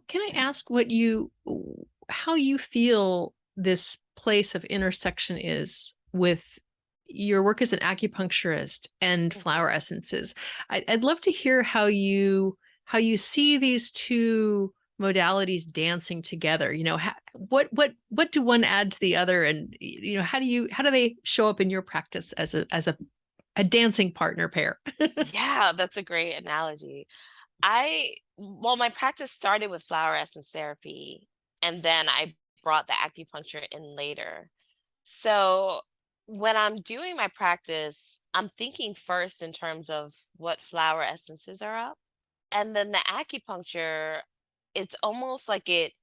Can I ask how you feel this place of intersection is with your work as an acupuncturist and flower Mhm. essences? I'd love to hear how you see these two modalities dancing together. What do one add to the other, and how do they show up in your practice as a dancing partner pair? Yeah, that's a great analogy. Well, my practice started with flower essence therapy, and then I brought the acupuncture in later. So when I'm doing my practice, I'm thinking first in terms of what flower essences are up. And then the acupuncture, it's almost like it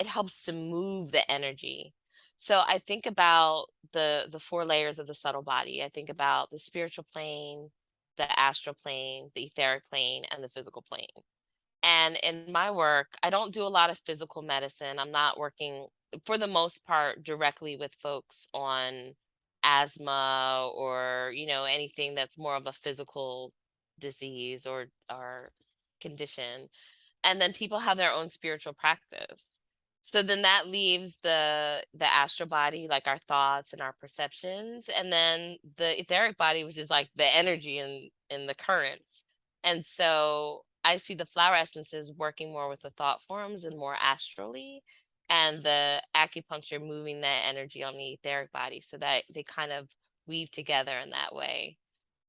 helps to move the energy. So I think about the four layers of the subtle body. I think about the spiritual plane, the astral plane, the etheric plane, and the physical plane. And in my work, I don't do a lot of physical medicine. I'm not working for the most part directly with folks on asthma or, anything that's more of a physical disease or condition. And then people have their own spiritual practice. So then that leaves the astral body, like our thoughts and our perceptions, and then the etheric body, which is like the energy and the currents. And so I see the flower essences working more with the thought forms and more astrally, and the acupuncture moving that energy on the etheric body so that they kind of weave together in that way.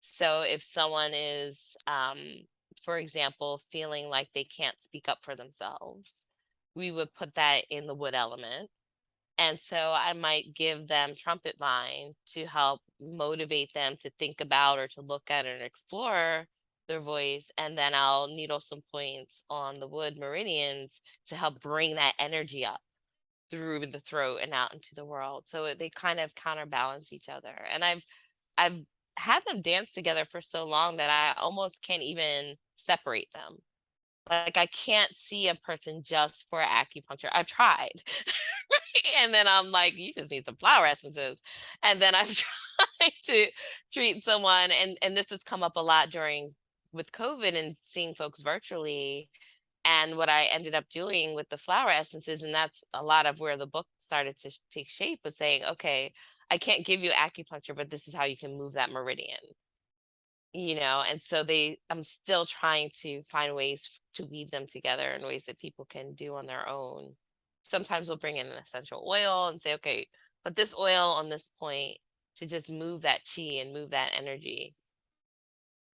So if someone is, for example, feeling like they can't speak up for themselves, we would put that in the wood element. And so I might give them trumpet vine to help motivate them to think about or to look at and explore their voice. And then I'll needle some points on the wood meridians to help bring that energy up through the throat and out into the world. So they kind of counterbalance each other. And I've had them dance together for so long that I almost can't even separate them. Like, I can't see a person just for acupuncture. I've tried. And then I'm like, "You just need some flower essences." And then I've tried to treat someone, and this has come up a lot during with COVID and seeing folks virtually, and what I ended up doing with the flower essences, and that's a lot of where the book started to take shape, was saying, "Okay, I can't give you acupuncture, but this is how you can move that meridian." And so I'm still trying to find ways to weave them together in ways that people can do on their own. Sometimes we'll bring in an essential oil and say, okay, put this oil on this point to just move that chi and move that energy.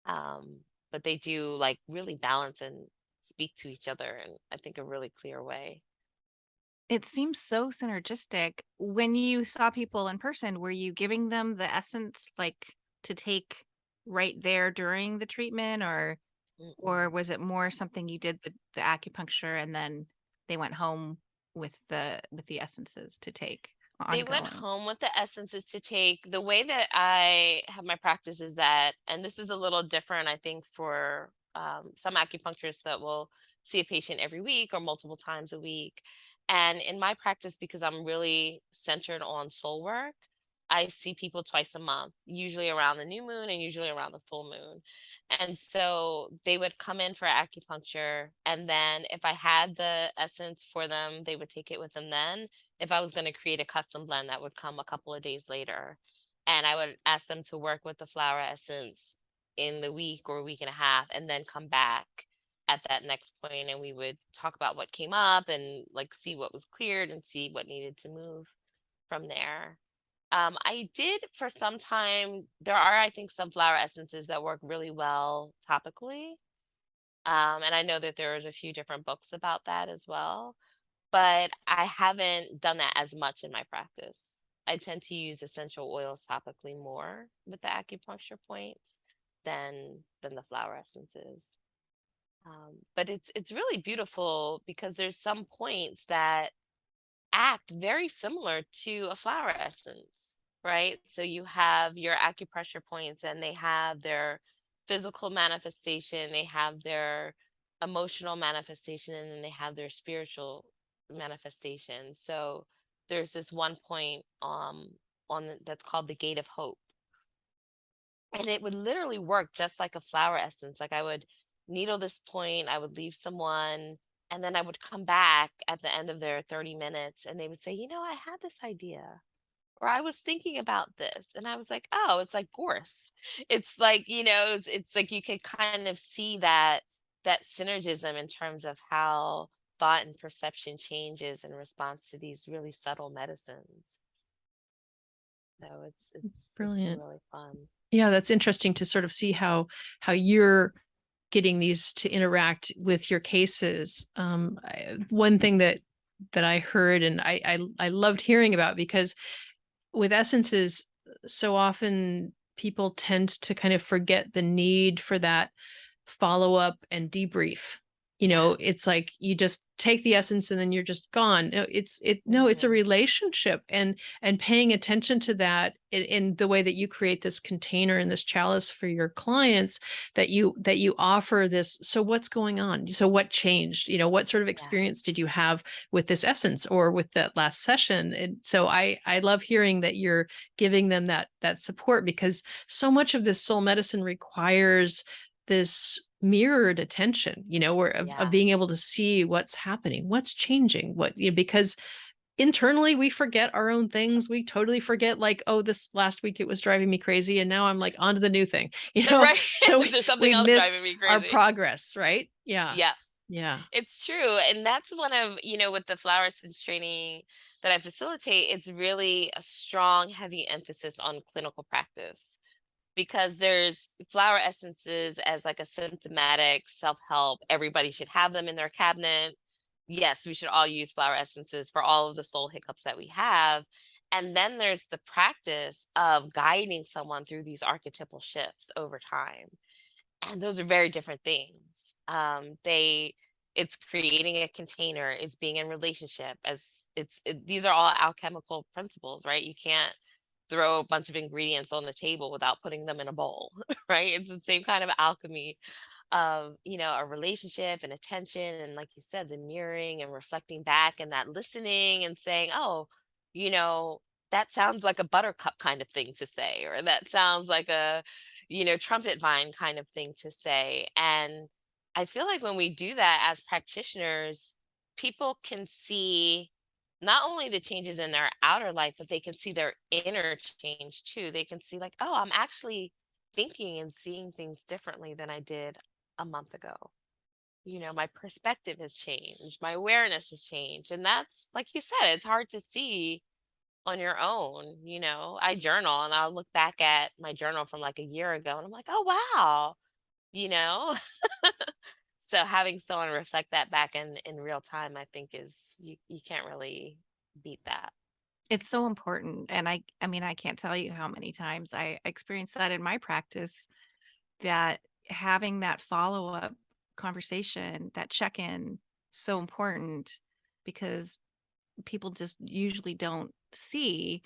But they do like really balance and speak to each other in, I think, a really clear way. It seems so synergistic. When you saw people in person, were you giving them the essence, like, to take right there during the treatment, or Mm-mm. was it more something you did the acupuncture and then they went home with the essences to take They went ongoing? home with the essences to take. The way that I have my practice is that, and this is a little different, I think, for some acupuncturists that will see a patient every week or multiple times a week. And in my practice, because I'm really centered on soul work, I see people twice a month, usually around the new moon and usually around the full moon. And so they would come in for acupuncture. And then if I had the essence for them, they would take it with them then. If I was going to create a custom blend, that would come a couple of days later. And I would ask them to work with the flower essence in the week or week and a half and then come back at that next point and we would talk about what came up and like see what was cleared and see what needed to move from there. I did for some time. There are, I think, some flower essences that work really well topically. And I know that there's a few different books about that as well, but I haven't done that as much in my practice. I tend to use essential oils topically more with the acupuncture points than the flower essences. But it's really beautiful because there's some points that act very similar to a flower essence, right? So you have your acupressure points and they have their physical manifestation, they have their emotional manifestation, and then they have their spiritual manifestation. So there's this one point that's called the gate of hope. And it would literally work just like a flower essence. Like I would needle this point, I would leave someone And then I would come back at the end of their 30 minutes and they would say, I had this idea, or I was thinking about this. And I was like, oh, it's like gorse. It's like, it's like you could kind of see that synergism in terms of how thought and perception changes in response to these really subtle medicines. So it's been Brilliant. really fun. Yeah, that's interesting to sort of see how you're getting these to interact with your cases. One thing that I heard and I loved hearing about, because with essences, so often people tend to kind of forget the need for that follow up and debrief. Yeah. It's like you just take the essence and then you're just gone. No, it's a Mhm. relationship, and paying attention to that in the way that you create this container and this chalice for your clients, that you offer this. So what's going on? So what changed? What sort of experience Yes. did you have with this essence or with that last session? And so I love hearing that you're giving them that support, because so much of this soul medicine requires this mirrored attention, where of Yeah. being able to see what's happening, what's changing, because internally we forget our own things. We totally forget, like, oh, this last week it was driving me crazy, and now I'm like on to the new thing, Right. so we, There's something we else driving miss me our crazy. progress, right? Yeah. Yeah. Yeah. It's true. And that's one of, with the flower essence training that I facilitate, it's really a strong, heavy emphasis on clinical practice, because there's flower essences as like a symptomatic self-help. Everybody should have them in their cabinet. Yes, we should all use flower essences for all of the soul hiccups that we have. And then there's the practice of guiding someone through these archetypal shifts over time, and those are very different things. It's creating a container, it's being in relationship, these are all alchemical principles, right? You can't throw a bunch of ingredients on the table without putting them in a bowl, right? It's the same kind of alchemy of, a relationship and attention. And like you said, the mirroring and reflecting back and that listening and saying, oh, you know, that sounds like a buttercup kind of thing to say, or that sounds like a, trumpet vine kind of thing to say. And I feel like when we do that as practitioners, people can see not only the changes in their outer life, but they can see their inner change too. They can see, like, oh, I'm actually thinking and seeing things differently than I did a month ago. My perspective has changed, my awareness has changed. And that's, like you said, it's hard to see on your own. I journal and I'll look back at my journal from like a year ago and I'm like, oh, wow, you know? So having someone reflect that back in real time, I think is, you can't really beat that. It's so important. And I mean, I can't tell you how many times I experienced that in my practice, that having that follow-up conversation, that check-in, so important, because people just usually don't see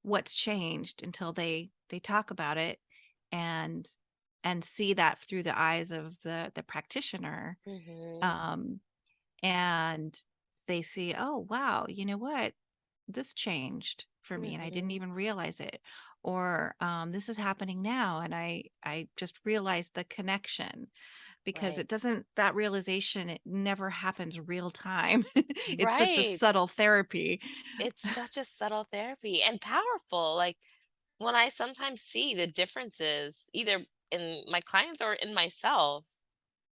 what's changed until they talk about it, and see that through the eyes of the practitioner. Hmm. um and they see, oh wow, you know what, this changed for me and I didn't Hmm. even realize it. Or this is happening now and I just realized the connection, because Right. it doesn't, that realization, it never happens real time. It's such a Right. subtle therapy. It's such a subtle therapy and powerful. Like, when I sometimes see the differences either in my clients or in myself,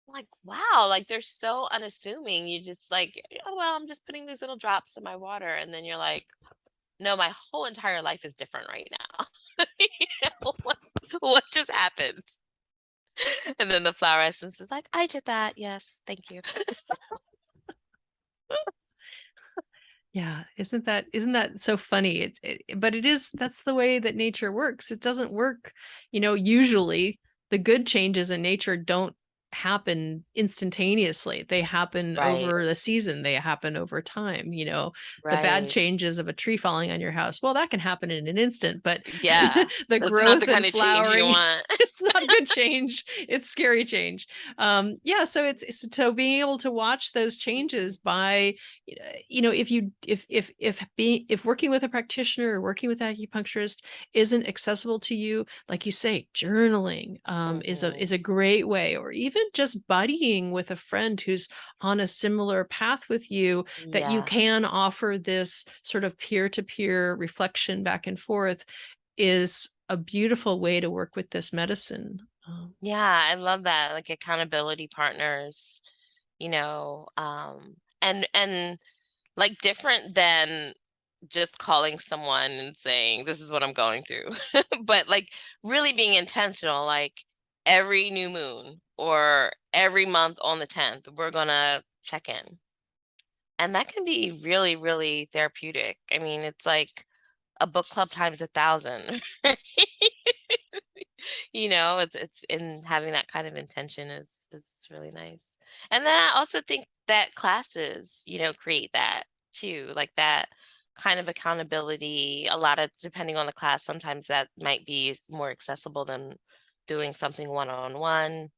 I'm like, wow, like they're so unassuming. You just like, oh, well, I'm just putting these little drops in my water. And then you're like, no, my whole entire life is different right now. What just happened? And then the flower essence is like, I did that. Yes, thank you. Yeah, isn't that so funny? But that's the way that nature works. It doesn't work, usually the good changes in nature don't happen instantaneously. They happen Right, over the season, they happen over time, the bad right. changes of a tree falling on your house. Well, that can happen in an instant, but Yeah. the That's not the growth kind and of change you flowering, want. it's not good change. It's scary change. Yeah, so so being able to watch those changes by, if working with a practitioner or working with an acupuncturist isn't accessible to you, like you say, journaling is a Hmm. is a great way, or even even just buddying with a friend who's on a similar path with you, that you Yeah. can offer this sort of peer-to-peer reflection back and forth, is a beautiful way to work with this medicine. Yeah, I love that. Like accountability partners, and like different than just calling someone and saying, this is what I'm going through. But like really being intentional, like every new moon or every month on the 10th, we're gonna check in. And that can be really, really therapeutic. I mean, it's like a book club times 1,000. It's in having that kind of intention is really nice. And then I also think that classes, create that too, like that kind of accountability. A lot of depending on the class, sometimes that might be more accessible than doing something one-on-one.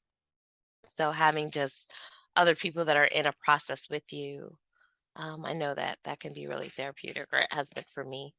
So having just other people that are in a process with you, I know that that can be really therapeutic, or it has been for me.